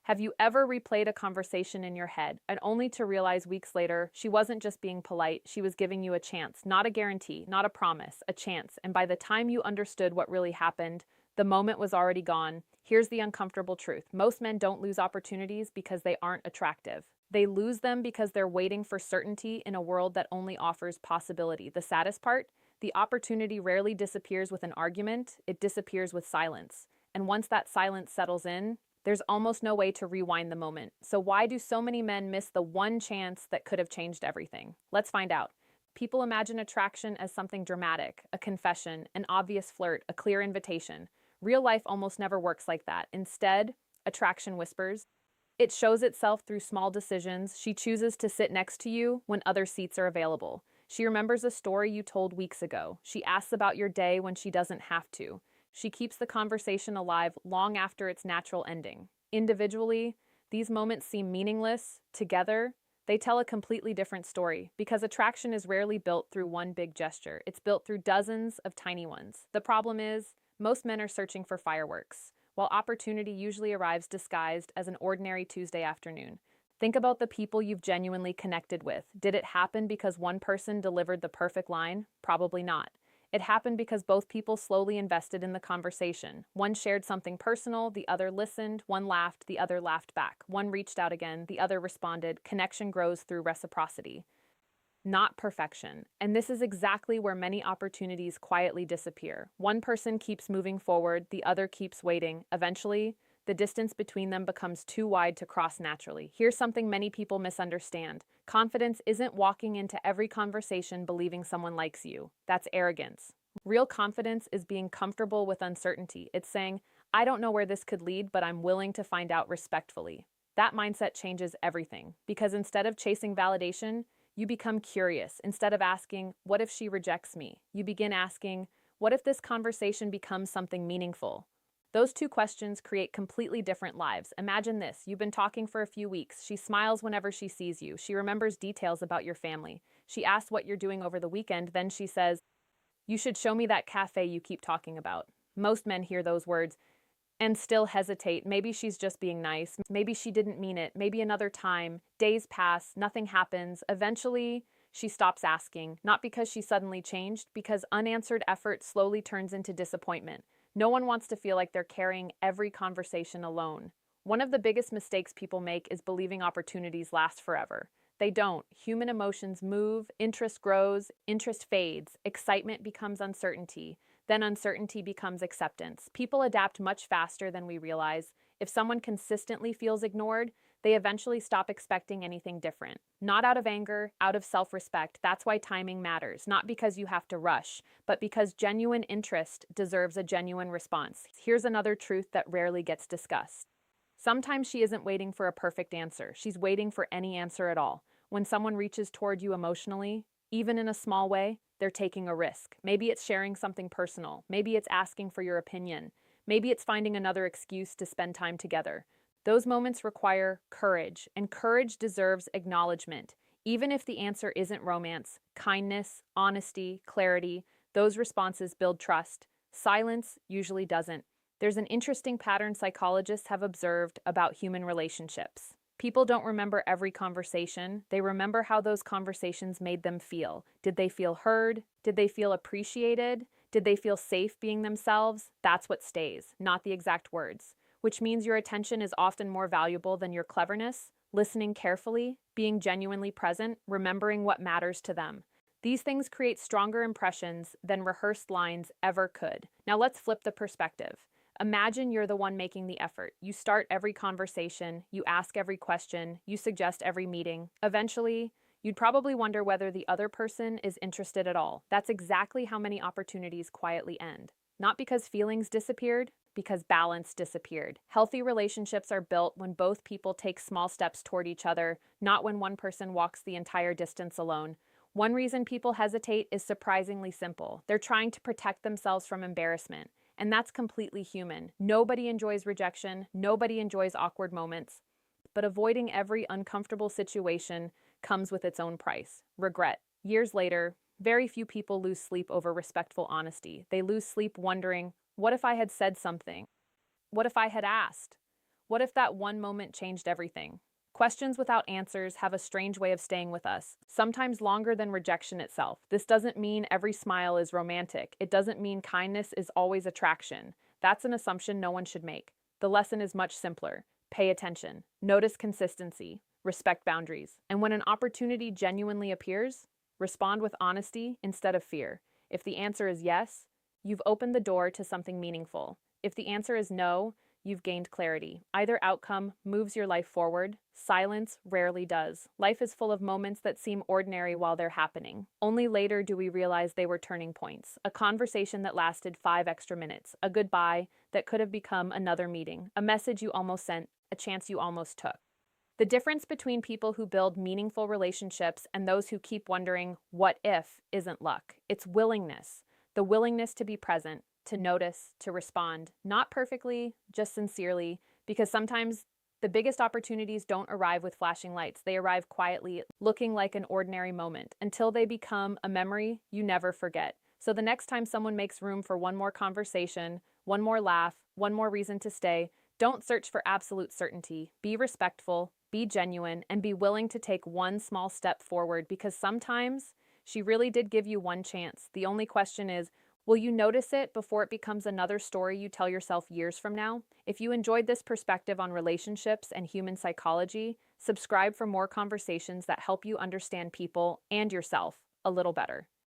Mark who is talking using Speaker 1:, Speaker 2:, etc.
Speaker 1: Have you ever replayed a conversation in your head and only to realize weeks later she wasn't just being polite, she was giving you a chance, not a guarantee, not a promise, a chance, and by the time you understood what really happened, the moment was already gone. Here's the uncomfortable truth. Most men don't lose opportunities because they aren't attractive. They lose them because they're waiting for certainty in a world that only offers possibility. The saddest part? The opportunity rarely disappears with an argument, it disappears with silence. And once that silence settles in, there's almost no way to rewind the moment. So why do so many men miss the one chance that could have changed everything? Let's find out. People imagine attraction as something dramatic, a confession, an obvious flirt, a clear invitation. Real life almost never works like that. Instead, attraction whispers. It shows itself through small decisions. She chooses to sit next to you when other seats are available. She remembers a story you told weeks ago. She asks about your day when she doesn't have to. She keeps the conversation alive long after its natural ending. Individually, these moments seem meaningless. Together, they tell a completely different story because attraction is rarely built through one big gesture. It's built through dozens of tiny ones. The problem is, most men are searching for fireworks, while opportunity usually arrives disguised as an ordinary Tuesday afternoon. Think about the people you've genuinely connected with. Did it happen because one person delivered the perfect line? Probably not. It happened because both people slowly invested in the conversation. One shared something personal, the other listened, one laughed, the other laughed back. One reached out again, the other responded. Connection grows through reciprocity, not perfection. And this is exactly where many opportunities quietly disappear. One person keeps moving forward, the other keeps waiting. Eventually, the distance between them becomes too wide to cross naturally. Here's something many people misunderstand. Confidence isn't walking into every conversation believing someone likes you. That's arrogance. Real confidence is being comfortable with uncertainty. It's saying, I don't know where this could lead, but I'm willing to find out respectfully. That mindset changes everything, because instead of chasing validation, you become curious. Instead of asking, what if she rejects me? You begin asking, what if this conversation becomes something meaningful? Those two questions create completely different lives. Imagine this. You've been talking for a few weeks. She smiles whenever she sees you. She remembers details about your family. She asks what you're doing over the weekend. Then she says, you should show me that cafe you keep talking about. Most men hear those words and still hesitate. Maybe she's just being nice. Maybe she didn't mean it. Maybe another time. Days pass, nothing happens. Eventually, she stops asking, not because she suddenly changed, because unanswered effort slowly turns into disappointment. No one wants to feel like they're carrying every conversation alone. One of the biggest mistakes people make is believing opportunities last forever. They don't. Human emotions move, interest grows, interest fades, excitement becomes uncertainty, then uncertainty becomes acceptance. People adapt much faster than we realize. If someone consistently feels ignored, they eventually stop expecting anything different. Not out of anger, out of self-respect. That's why timing matters. Not because you have to rush, but because genuine interest deserves a genuine response. Here's another truth that rarely gets discussed. Sometimes she isn't waiting for a perfect answer. She's waiting for any answer at all. When someone reaches toward you emotionally, even in a small way, they're taking a risk. Maybe it's sharing something personal. Maybe it's asking for your opinion. Maybe it's finding another excuse to spend time together. Those moments require courage, and courage deserves acknowledgement. Even if the answer isn't romance, kindness, honesty, clarity, those responses build trust. Silence usually doesn't. There's an interesting pattern psychologists have observed about human relationships. People don't remember every conversation. They remember how those conversations made them feel. Did they feel heard? Did they feel appreciated? Did they feel safe being themselves? That's what stays, not the exact words. Which means your attention is often more valuable than your cleverness, listening carefully, being genuinely present, remembering what matters to them. These things create stronger impressions than rehearsed lines ever could. Now let's flip the perspective. Imagine you're the one making the effort. You start every conversation, you ask every question, you suggest every meeting. Eventually, you'd probably wonder whether the other person is interested at all. That's exactly how many opportunities quietly end. Not because feelings disappeared, because balance disappeared. Healthy relationships are built when both people take small steps toward each other, not when one person walks the entire distance alone. One reason people hesitate is surprisingly simple. They're trying to protect themselves from embarrassment. And that's completely human. Nobody enjoys rejection. Nobody enjoys awkward moments. But avoiding every uncomfortable situation comes with its own price: regret. Years later, very few people lose sleep over respectful honesty. They lose sleep wondering, what if I had said something? What if I had asked? What if that one moment changed everything? Questions without answers have a strange way of staying with us, sometimes longer than rejection itself. This doesn't mean every smile is romantic. It doesn't mean kindness is always attraction. That's an assumption no one should make. The lesson is much simpler. Pay attention, notice consistency, respect boundaries, and when an opportunity genuinely appears, respond with honesty instead of fear. If the answer is yes, you've opened the door to something meaningful. If the answer is no, you've gained clarity. Either outcome moves your life forward. Silence rarely does. Life is full of moments that seem ordinary while they're happening. Only later do we realize they were turning points. A conversation that lasted 5 extra minutes. A goodbye that could have become another meeting. A message you almost sent. A chance you almost took. The difference between people who build meaningful relationships and those who keep wondering, what if, isn't luck. It's willingness. The willingness to be present, to notice, to respond, not perfectly, just sincerely, because sometimes the biggest opportunities don't arrive with flashing lights. They arrive quietly, looking like an ordinary moment, until they become a memory you never forget. So the next time someone makes room for one more conversation, one more laugh, one more reason to stay, don't search for absolute certainty. Be respectful, be genuine, and be willing to take one small step forward, because sometimes she really did give you one chance. The only question is, will you notice it before it becomes another story you tell yourself years from now? If you enjoyed this perspective on relationships and human psychology, subscribe for more conversations that help you understand people and yourself a little better.